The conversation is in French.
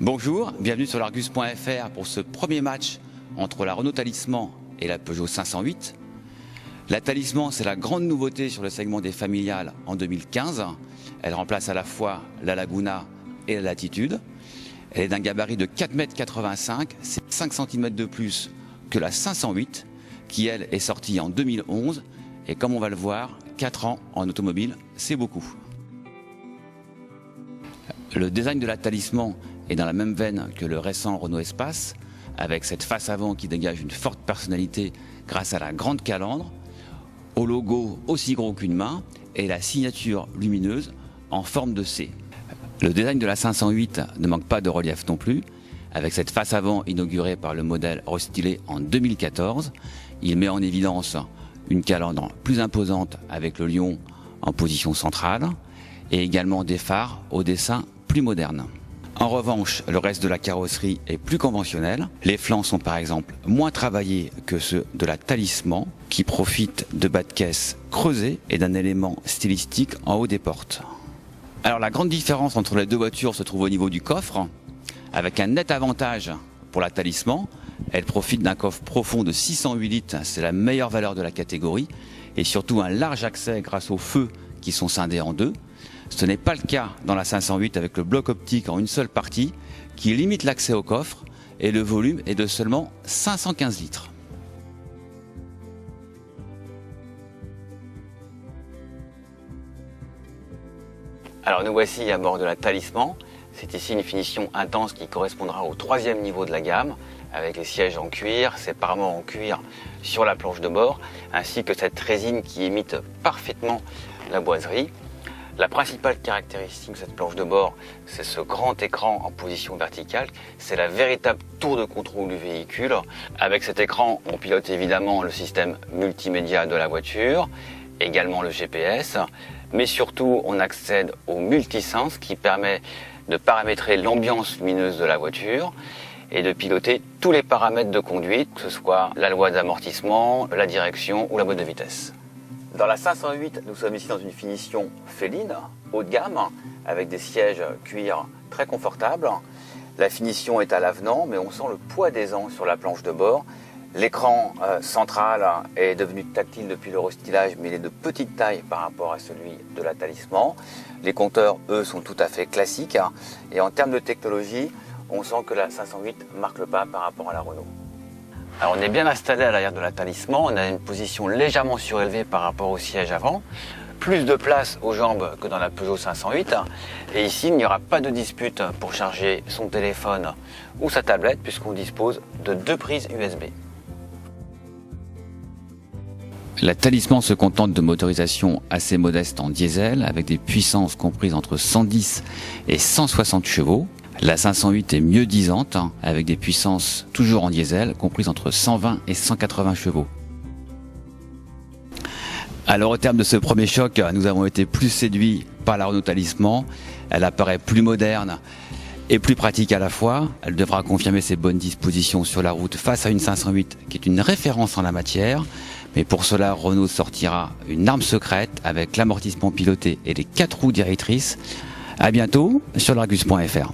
Bonjour, bienvenue sur l'Argus.fr pour ce premier match entre la Renault Talisman et la Peugeot 508. La Talisman, c'est la grande nouveauté sur le segment des familiales en 2015. Elle remplace à la fois la Laguna et la Latitude. Elle est d'un gabarit de 4,85 m, c'est 5 cm de plus que la 508, qui elle est sortie en 2011. Et comme on va le voir, 4 ans en automobile, c'est beaucoup. Le design de la Talisman est dans la même veine que le récent Renault Espace, avec cette face avant qui dégage une forte personnalité grâce à la grande calandre, au logo aussi gros qu'une main et la signature lumineuse en forme de C. Le design de la 508 ne manque pas de relief non plus, avec cette face avant inaugurée par le modèle restylé en 2014. Il met en évidence une calandre plus imposante avec le lion en position centrale et également des phares au dessin plus moderne. En revanche, le reste de la carrosserie est plus conventionnel. Les flancs sont par exemple moins travaillés que ceux de la Talisman, qui profite de bas de caisse creusés et d'un élément stylistique en haut des portes. Alors la grande différence entre les deux voitures se trouve au niveau du coffre, avec un net avantage pour la Talisman. Elle profite d'un coffre profond de 608 litres, c'est la meilleure valeur de la catégorie, et surtout un large accès grâce aux feux qui sont scindés en deux. Ce n'est pas le cas dans la 508 avec le bloc optique en une seule partie qui limite l'accès au coffre et le volume est de seulement 515 litres. Alors nous voici à bord de la Talisman. C'est ici une finition intense qui correspondra au troisième niveau de la gamme, avec les sièges en cuir, ces paraments en cuir sur la planche de bord, ainsi que cette résine qui imite parfaitement la boiserie. La principale caractéristique de cette planche de bord, c'est ce grand écran en position verticale. C'est la véritable tour de contrôle du véhicule. Avec cet écran, on pilote évidemment le système multimédia de la voiture, également le GPS, mais surtout on accède au multisense qui permet de paramétrer l'ambiance lumineuse de la voiture et de piloter tous les paramètres de conduite, que ce soit la loi d'amortissement, la direction ou la boîte de vitesse. Dans la 508, nous sommes ici dans une finition féline, haut de gamme, avec des sièges cuir très confortables. La finition est à l'avenant, mais on sent le poids des ans sur la planche de bord. L'écran central est devenu tactile depuis le restylage, mais il est de petite taille par rapport à celui de la Talisman. Les compteurs, eux, sont tout à fait classiques. Et en termes de technologie, on sent que la 508 marque le pas par rapport à la Renault. Alors on est bien installé à l'arrière de la Talisman, on a une position légèrement surélevée par rapport au siège avant, plus de place aux jambes que dans la Peugeot 508, et ici il n'y aura pas de dispute pour charger son téléphone ou sa tablette puisqu'on dispose de 2 prises USB. La Talisman se contente de motorisations assez modestes en diesel avec des puissances comprises entre 110 et 160 chevaux. La 508 est mieux disante, avec des puissances toujours en diesel, comprises entre 120 et 180 chevaux. Alors au terme de ce premier choc, nous avons été plus séduits par la Renault Talisman. Elle apparaît plus moderne et plus pratique à la fois. Elle devra confirmer ses bonnes dispositions sur la route face à une 508 qui est une référence en la matière. Mais pour cela, Renault sortira une arme secrète avec l'amortissement piloté et les 4 roues directrices. À bientôt sur l'Argus.fr.